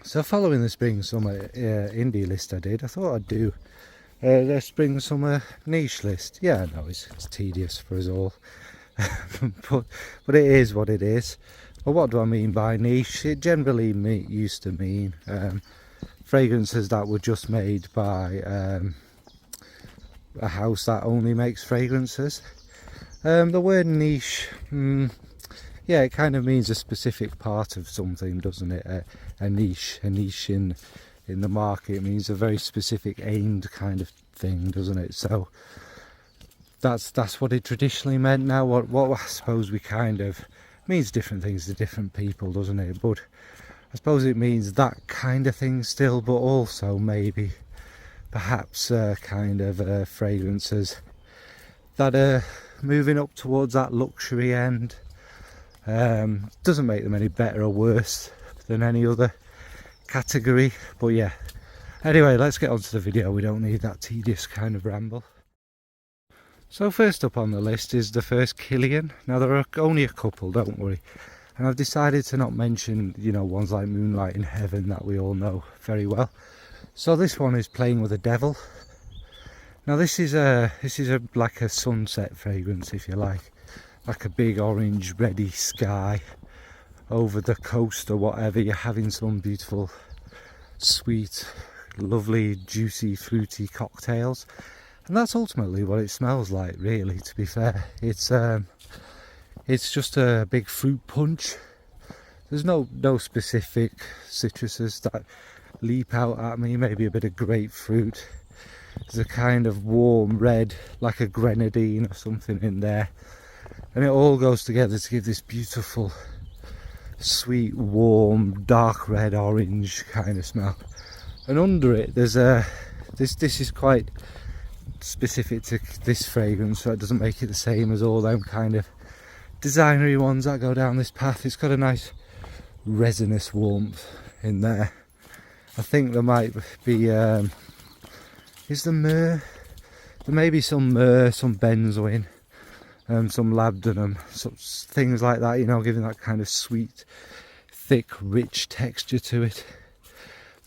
So following the spring summer indie list I did, I thought I'd do the spring summer niche list. Yeah, I know it's tedious for us all, but it is what it is. But what do I mean by niche? It generally used to mean fragrances that were just made by a house that only makes fragrances. The word niche, yeah, it kind of means a specific part of something, doesn't it? A niche in the market means a very specific aimed kind of thing, doesn't it? So that's what it traditionally meant. Now what I suppose we kind of means different things to different people, doesn't it? But I suppose it means that kind of thing still, but also maybe perhaps kind of fragrances that are moving up towards that luxury end. Doesn't make them any better or worse than any other category, but yeah. Anyway, let's get on to the video. We don't need that tedious kind of ramble. So first up on the list is the first Killian. Now there are only a couple, don't worry. And I've decided to not mention, you know, ones like Moonlight in Heaven that we all know very well. So this one is Playing with the Devil. Now this is like a sunset fragrance, if you like a big orange ready sky over the coast or whatever. You're having some beautiful, sweet, lovely, juicy, fruity cocktails, and that's ultimately what it smells like, really, to be fair. It's just a big fruit punch. There's no specific citruses that leap out at me. Maybe a bit of grapefruit. There's a kind of warm red, like a grenadine or something in there, and it all goes together to give this beautiful, sweet, warm, dark red orange kind of smell. And under it there's this is quite specific to this fragrance, so it doesn't make it the same as all them kind of designery ones that go down this path. It's got a nice resinous warmth in there. I think there might be is there myrrh? There may be some myrrh, some benzoin, some labdanum, some things like that, you know, giving that kind of sweet, thick, rich texture to it.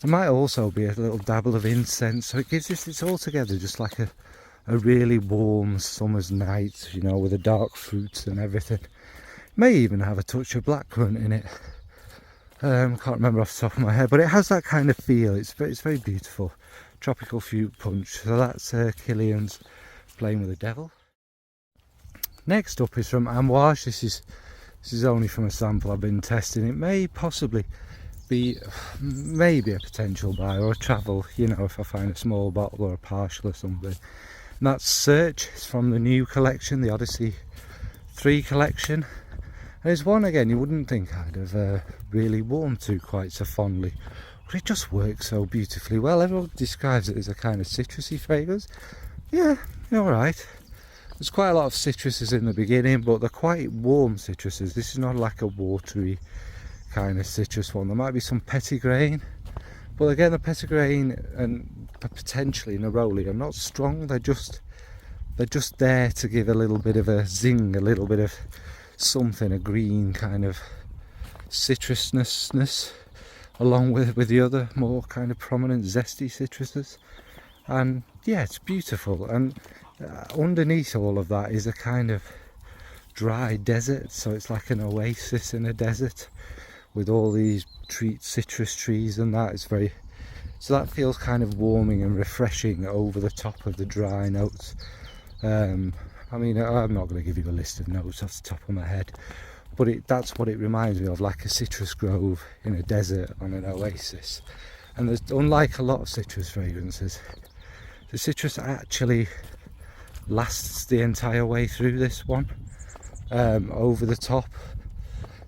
There might also be a little dabble of incense, so it gives this, it's all together just like a really warm summer's night, you know, with the dark fruits and everything. May even have a touch of blackcurrant in it. Can't remember off the top of my head, but it has that kind of feel. It's very beautiful. Tropical fruit punch. So that's Killian's Playing with the Devil. Next up is from Amouage. This is only from a sample I've been testing. It may possibly be maybe a potential buy or a travel, you know, if I find a small bottle or a partial or something. And that's Search. It's from the new collection, the Odyssey 3 collection. And it's one, again, you wouldn't think I'd have really warmed to quite so fondly, but it just works so beautifully well. Everyone describes it as a kind of citrusy fragrance. Yeah, alright. There's quite a lot of citruses in the beginning, but they're quite warm citruses. This is not like a watery kind of citrus one. There might be some petitgrain, but again, the petitgrain and potentially neroli are not strong. They're just there to give a little bit of a zing, a little bit of something, a green kind of citrusness, along with the other more kind of prominent zesty citruses. And yeah, it's beautiful. And underneath all of that is a kind of dry desert, so it's like an oasis in a desert with all these citrus trees and that. It's very, so that feels kind of warming and refreshing over the top of the dry notes. I mean, I'm not going to give you a list of notes off the top of my head, but that's what it reminds me of, like a citrus grove in a desert on an oasis. And there's, unlike a lot of citrus fragrances, the citrus actually lasts the entire way through this one, over the top.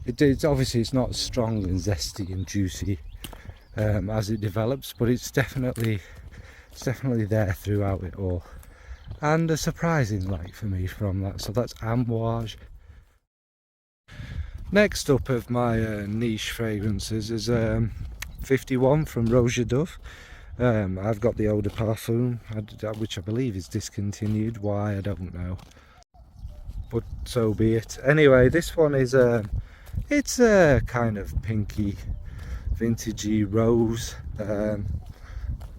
It's obviously it's not strong and zesty and juicy as it develops, but it's definitely there throughout it all. And a surprising light for me from that. So that's Amouage. Next up of my niche fragrances is 51 from Roja Dove. I've got the Eau de Parfum, which I believe is discontinued. Why, I don't know, but so be it. Anyway, this one is it's a kind of pinky vintagey rose.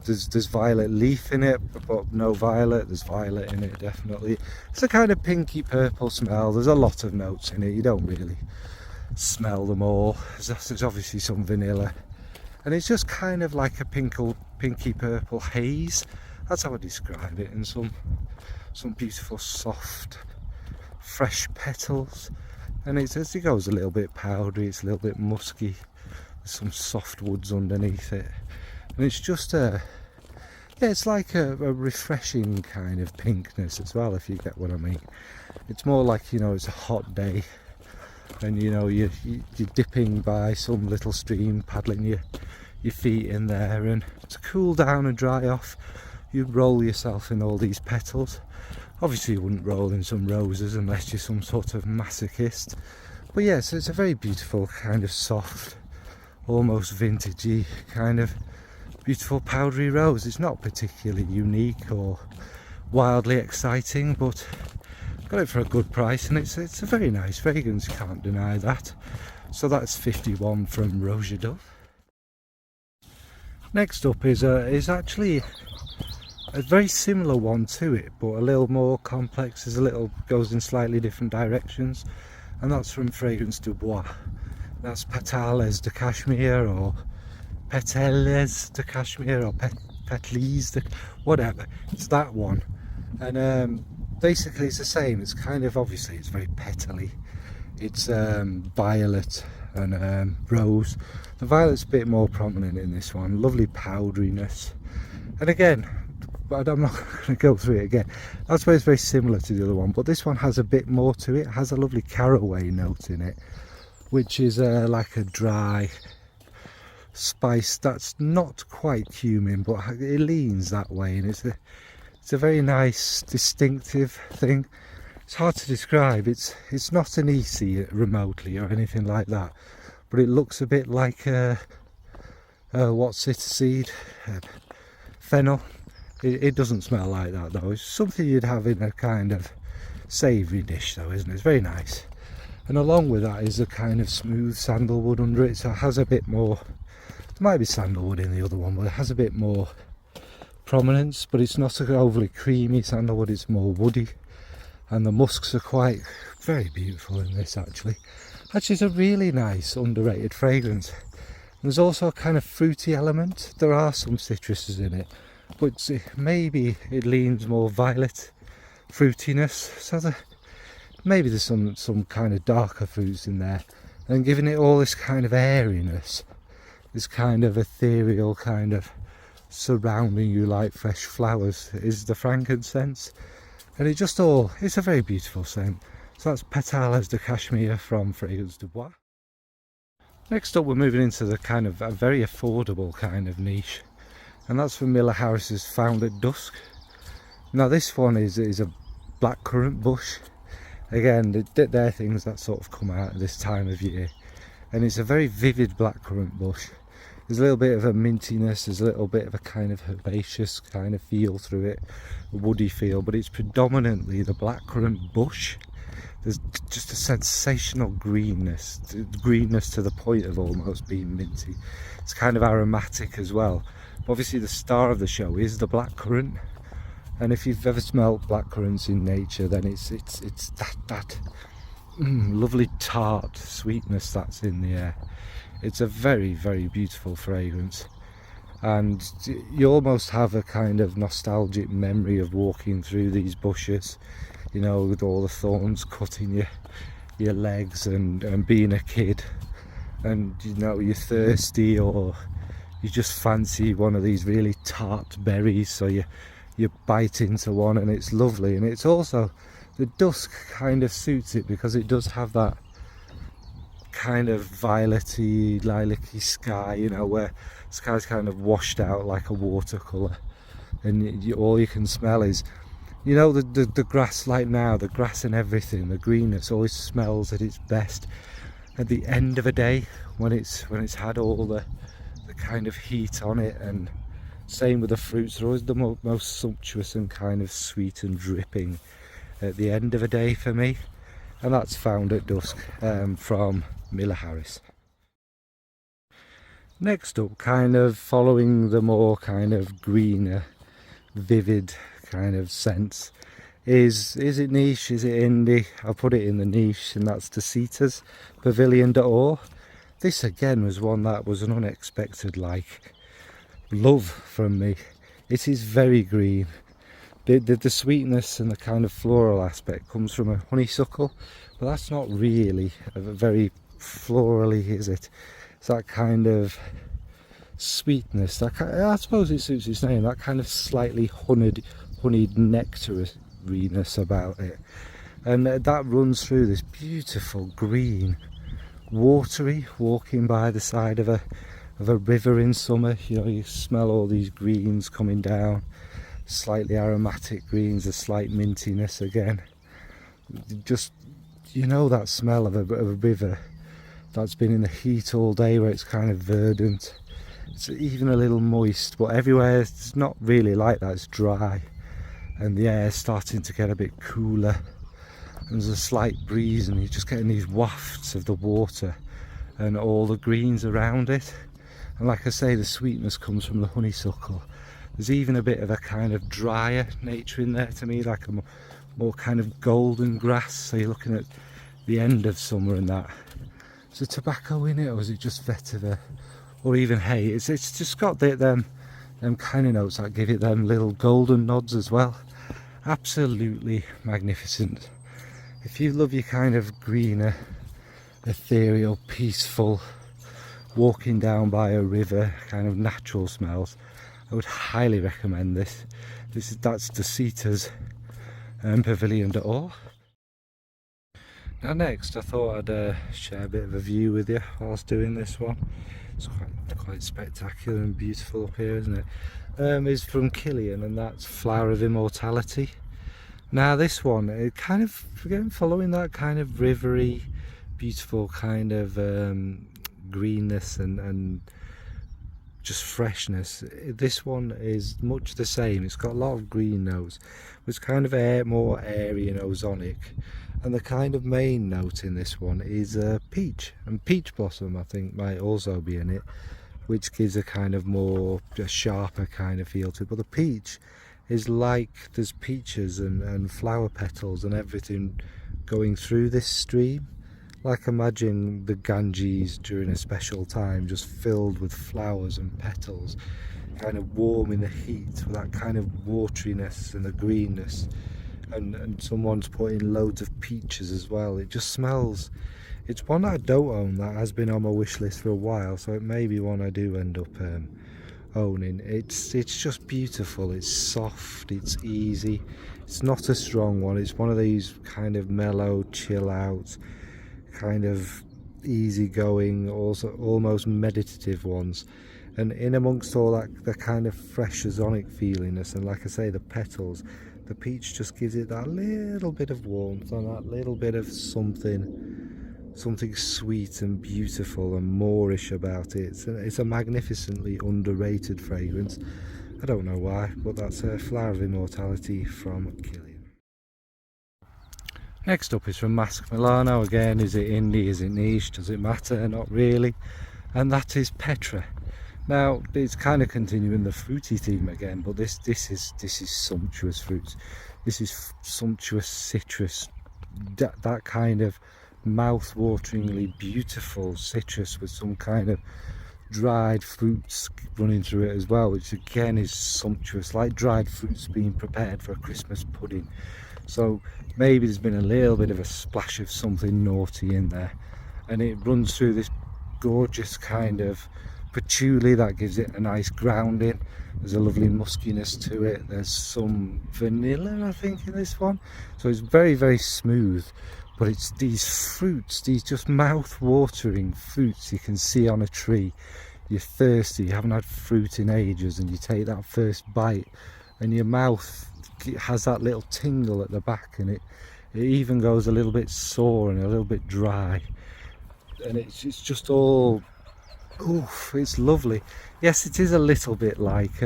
There's violet leaf in it, but no violet. There's violet in it, definitely. It's a kind of pinky purple smell. There's a lot of notes in it. You don't really smell them all. There's obviously some vanilla, and it's just kind of like a pinky purple haze. That's how I describe it. And some beautiful soft fresh petals, and it goes a little bit powdery, it's a little bit musky. There's some soft woods underneath it, and it's just it's like a refreshing kind of pinkness as well, if you get what I mean. It's more like, you know, it's a hot day and, you know, you're dipping by some little stream, paddling your feet in there, and to cool down and dry off, you roll yourself in all these petals. Obviously you wouldn't roll in some roses unless you're some sort of masochist, but yeah, so it's a very beautiful kind of soft, almost vintagey kind of beautiful powdery rose. It's not particularly unique or wildly exciting, but got it for a good price, and it's a very nice fragrance, you can't deny that. So that's 51 from Roja Dove. Next up is actually a very similar one to it, but a little more complex. Goes in slightly different directions, and that's from Fragrance du Bois. That's Pétales de Cashmere, or Pétales de Cashmere, or Pétales de whatever. It's that one, and basically it's the same. It's kind of, obviously it's very petally. It's violet and rose. The violet's a bit more prominent in this one. Lovely powderiness, and again, but I'm not going to go through it again. That's why it's very similar to the other one, but this one has a bit more to it. It has a lovely caraway note in it, which is like a dry spice that's not quite cumin, but it leans that way, and it's a very nice distinctive thing. It's hard to describe. It's not an EC remotely or anything like that, but it looks a bit like what's it, seed, fennel. It doesn't smell like that though. It's something you'd have in a kind of savoury dish though, isn't it? It's very nice. And along with that is a kind of smooth sandalwood under it, so it has a bit more, there might be sandalwood in the other one, but it has a bit more prominence, but it's not an overly creamy sandalwood, it's more woody. And the musks are very beautiful in this actually. Actually, it's a really nice underrated fragrance. There's also a kind of fruity element. There are some citruses in it, but maybe it leans more violet fruitiness, so maybe there's some kind of darker fruits in there, and giving it all this kind of airiness, this kind of ethereal kind of surrounding you like fresh flowers is the frankincense. And it's a very beautiful scent. So that's Pétales de Cashmere from Fragrance du Bois. Next up, we're moving into the kind of a very affordable kind of niche, and that's from Miller Harris's Found at Dusk. Now this one is a blackcurrant bush. Again, they're things that sort of come out at this time of year, and it's a very vivid blackcurrant bush. There's a little bit of a mintiness, there's a little bit of a kind of herbaceous kind of feel through it, a woody feel, but it's predominantly the blackcurrant bush. There's just a sensational greenness to the point of almost being minty. It's kind of aromatic as well. Obviously the star of the show is the blackcurrant, and if you've ever smelled blackcurrants in nature, then it's that lovely tart sweetness that's in the air. It's a very, very beautiful fragrance, and you almost have a kind of nostalgic memory of walking through these bushes, you know, with all the thorns cutting your legs, and being a kid, and you know, you're thirsty or you just fancy one of these really tart berries, so you bite into one, and it's lovely. And it's also, the dusk kind of suits it because it does have that kind of violety, lilac-y sky, you know, where the sky's kind of washed out like a watercolour, and all you can smell is, you know, the grass. Like now, the grass and everything, the greenness always smells at its best at the end of a day, when it's had all the kind of heat on it. And same with the fruits, they're always the most sumptuous and kind of sweet and dripping at the end of a day for me. And that's Found at Dusk from Miller Harris. Next up, kind of following the more kind of greener, vivid kind of sense, is it niche, is it indie? I'll put it in the niche, and that's the Cetas Pavilion d'Or. This again was one that was an unexpected love from me. It is very green. The sweetness and the kind of floral aspect comes from a honeysuckle, but that's not really a very florally, is it? It's that kind of sweetness, I suppose it suits its name, that kind of slightly honeyed nectariness about it, and that runs through this beautiful green, watery, walking by the side of a river in summer. You know, you smell all these greens coming down, slightly aromatic greens, a slight mintiness again. Just, you know, that smell of a river that's been in the heat all day, where it's kind of verdant, it's even a little moist, but everywhere it's not really like that. It's dry, and the air's starting to get a bit cooler, and there's a slight breeze, and you're just getting these wafts of the water and all the greens around it. And like I say, the sweetness comes from the honeysuckle. There's even a bit of a kind of drier nature in there to me, like a more kind of golden grass. So you're looking at the end of summer and that. Is there tobacco in it, or is it just vetiver, or even hay? It's just got them kind of notes that give it them little golden nods as well. Absolutely magnificent. If you love your kind of greener, ethereal, peaceful, walking down by a river, kind of natural smells, I would highly recommend this. That's the Cetas Pavilion d'Or. Now next, I thought I'd share a bit of a view with you whilst doing this one. It's quite spectacular and beautiful up here, isn't it? Is from Killian, and that's Flower of Immortality. Now this one, it kind of, again, following that kind of rivery, beautiful kind of greenness and just freshness. This one is much the same. It's got a lot of green notes, but it's kind of more airy and ozonic. And the kind of main note in this one is peach, and peach blossom I think might also be in it, which gives a kind of more, a sharper kind of feel to it. But the peach is like there's peaches and flower petals and everything going through this stream. Like imagine the Ganges during a special time, just filled with flowers and petals, kind of warm in the heat with that kind of wateriness and the greenness. And someone's putting loads of peaches as well. It just smells. It's one that I don't own, that has been on my wish list for a while, so it may be one I do end up owning. It's just beautiful. It's soft, it's easy, it's not a strong one. It's one of these kind of mellow, chill out, kind of easygoing, also almost meditative ones. And in amongst all that, the kind of fresh ozonic feelingness, and like I say, the petals, the peach just gives it that little bit of warmth and that little bit of something sweet and beautiful and moorish about it. It's a magnificently underrated fragrance. I don't know why, but that's a Flower of Immortality from Killian. Next up is from Masque Milano. Again, is it indie, is it niche, does it matter? Not really. And that is Petra. Now it's kind of continuing the fruity theme again, but this is sumptuous fruits. This is sumptuous citrus, that kind of mouth-wateringly beautiful citrus with some kind of dried fruits running through it as well, which again is sumptuous, like dried fruits being prepared for a Christmas pudding. So maybe there's been a little bit of a splash of something naughty in there, and it runs through this gorgeous kind of patchouli that gives it a nice grounding. There's a lovely muskiness to it. There's some vanilla, I think, in this one. So it's very, very smooth, but it's these fruits, these just mouth-watering fruits you can see on a tree. You're thirsty, you haven't had fruit in ages, and you take that first bite and your mouth has that little tingle at the back, and it even goes a little bit sore and a little bit dry, and it's just all, oof, it's lovely. Yes, it is a little bit like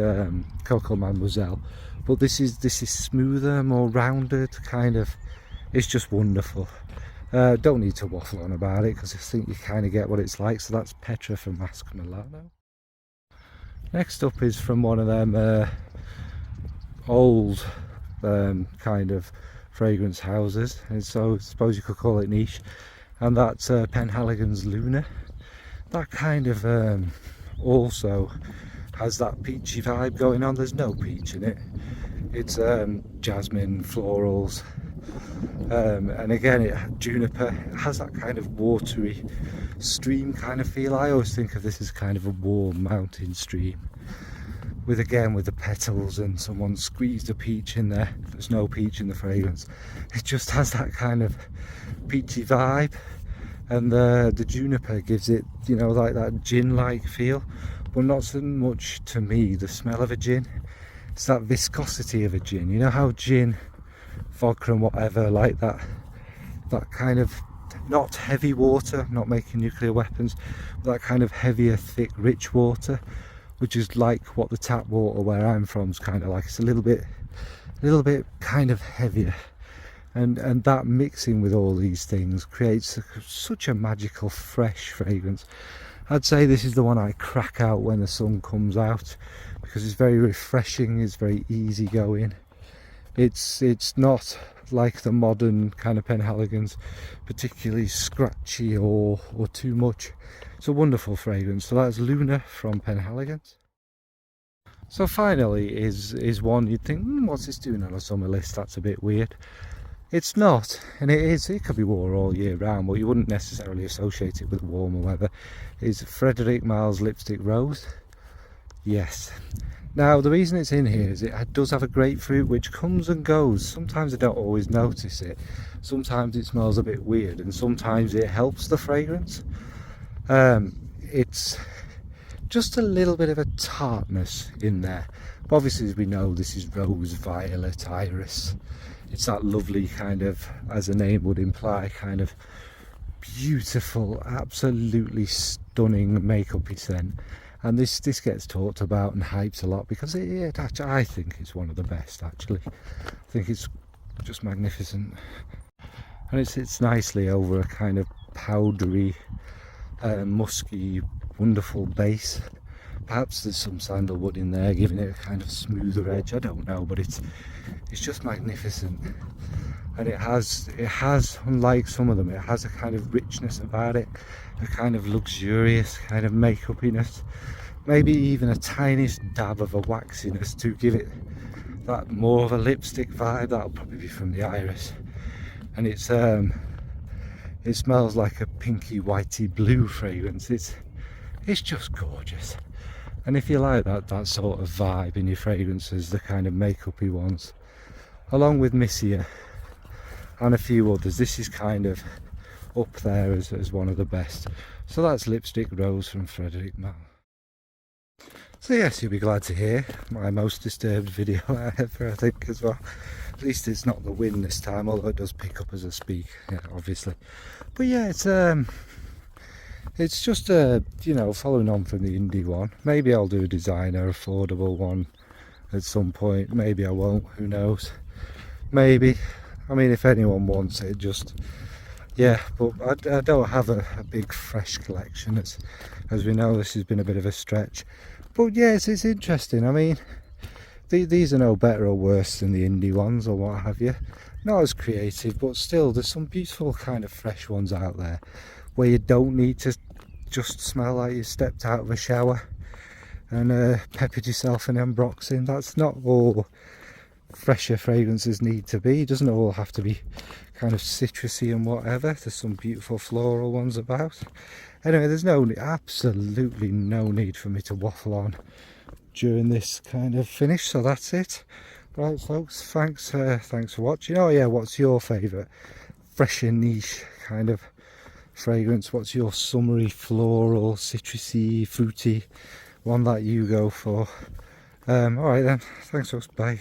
Coco Mademoiselle, but this is smoother, more rounded, kind of. It's just wonderful. Don't need to waffle on about it because I think you kind of get what it's like. So that's Petra from Masque Milano. Next up is from one of them old kind of fragrance houses, and so I suppose you could call it niche, and that's Penhaligon's Luna. That kind of also has that peachy vibe going on. There's no peach in it. It's jasmine, florals, and again juniper. It has that kind of watery stream kind of feel. I always think of this as kind of a warm mountain stream, with the petals, and someone squeezed a peach in there. There's no peach in the fragrance. It just has that kind of peachy vibe, and the juniper gives it, you know, like that gin-like feel, but not so much to me the smell of a gin. It's that viscosity of a gin. You know how gin, vodka and whatever, like that kind of, not heavy water, not making nuclear weapons, but that kind of heavier, thick, rich water, which is like what the tap water where I'm from is kind of like. It's a little bit kind of heavier, and that mixing with all these things creates such a magical fresh fragrance. I'd say this is the one I crack out when the sun comes out, because it's very refreshing, it's very easygoing. It's not like the modern kind of Penhaligons, particularly scratchy or too much. It's a wonderful fragrance. So that's Luna from Penhaligons. So finally is one you'd think, what's this doing on a summer list? That's a bit weird. It's not, and it could be worn all year round, but you wouldn't necessarily associate it with warmer weather. Is Frederic Malle's Lipstick Rose. Yes. Now the reason it's in here is it does have a grapefruit which comes and goes. Sometimes I don't always notice it. Sometimes it smells a bit weird, and sometimes it helps the fragrance. It's just a little bit of a tartness in there. But obviously, as we know, this is rose, violet, iris. It's that lovely kind of, as the name would imply, kind of beautiful, absolutely stunning makeup-y scent. And this gets talked about and hyped a lot because I think it's one of the best, actually. I think it's just magnificent. And it sits nicely over a kind of powdery, musky, wonderful base. Perhaps there's some sandalwood in there giving it a kind of smoother edge, I don't know, but it's just magnificent. And it has, unlike some of them, it has a kind of richness about it, a kind of luxurious kind of makeup-iness, maybe even a tiniest dab of a waxiness to give it that more of a lipstick vibe. That'll probably be from the iris. And it smells like a pinky whitey blue fragrance. It's just gorgeous. And if you like that sort of vibe in your fragrances, the kind of makeup-y ones, along with Missia and a few others, this is kind of up there as one of the best. So that's Lipstick Rose from Frederic Malle. So yes, you'll be glad to hear my most disturbed video ever, I think, as well. At least it's not the wind this time, although it does pick up as I speak, yeah, obviously. But yeah, it's just you know, following on from the indie one. Maybe I'll do a designer affordable one at some point. Maybe I won't, who knows. Maybe, I mean, if anyone wants it, just, yeah. But I don't have a big fresh collection, as we know. This has been a bit of a stretch, but yes, it's interesting. I mean, these are no better or worse than the indie ones or what have you. Not as creative, but still there's some beautiful kind of fresh ones out there where you don't need to just smell like you stepped out of a shower and peppered yourself in Ambroxan. That's not all fresher fragrances need to be. It doesn't all have to be kind of citrusy and whatever. There's some beautiful floral ones about. Anyway, there's absolutely no need for me to waffle on during this kind of finish, so that's it. Right folks, thanks for watching. Oh yeah, what's your favourite fresh and niche kind of fragrance? What's your summery, floral, citrusy, fruity one that you go for? Alright then, thanks folks, bye.